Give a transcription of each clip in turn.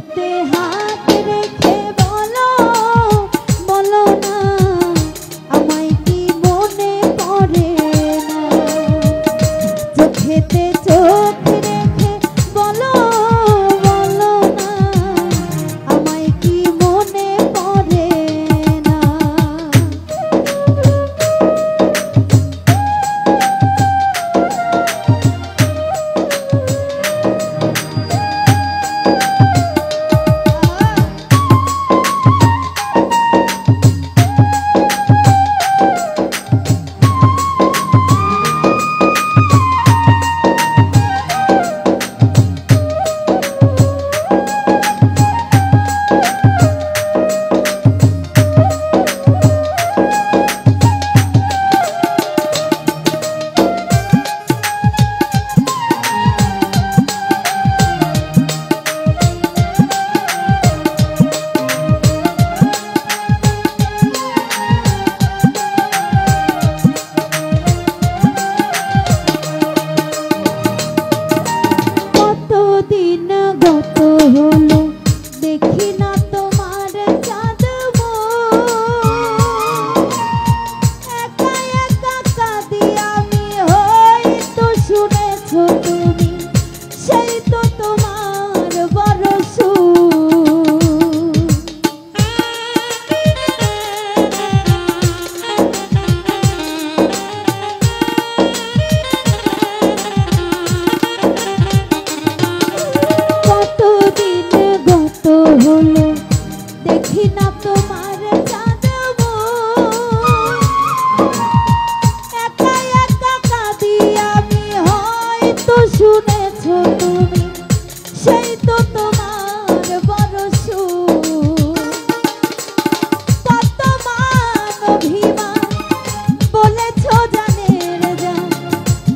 চোখেতে হাত রেখে বলো বলো না আমায় কি মনে পড়ে না। চোখেতে চোখ রেখে বলো বলো না আমায় কি মনে পড়ে না। গত হলো দেখি না তোমার চাঁদ একা একা কাঁদি আমি হয়তো শুনেছ তুমি সেই তো তোমার বড় হলো দেখি না তোমার চাঁদ একা একা কাঁদি আমি হয়তো শুনেছ তুমি সেই তো তোমার বড় কত মান অভিমান বলেছ জানের জান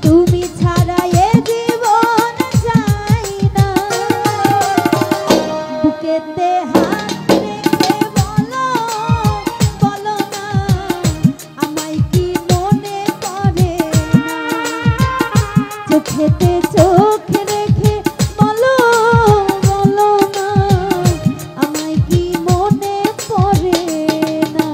তুমি ছাড়া এ জীবন যায় না। বুকেতে হাত রেখে বলো বলো না আমায় কি মনে পড়ে না। চোখেতে চোখ রেখে বলো বলো না আমায় কি মনে পড়ে না।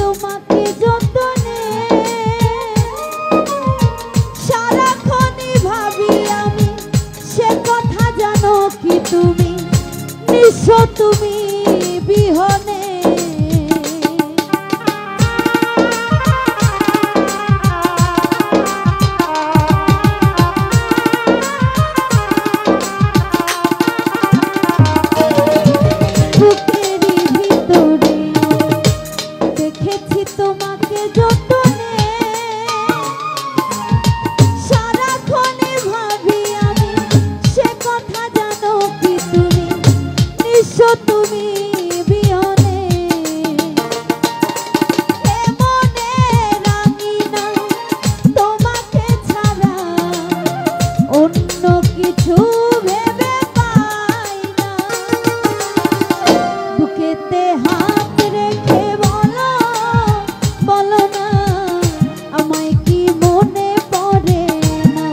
তোমাকে যতনে সারাক্ষণই ভাবি আমি সে কথা জানো কি তুমি নিঃস্ব তুমি বিহনে। তোমাকে যতনে সারাক্ষণে ভাবি আমি সে কথা জানো কি তুমি নিঃস্ব তুমি বিহনে। মনে রাঙি না তোমাকে ছাড়া অন্য কিছু ভেবে পাই না। বুকেতে হাত রেখে বলো বলো না আমায় কি মনে পড়ে না।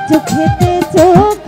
চোখেতে চোখ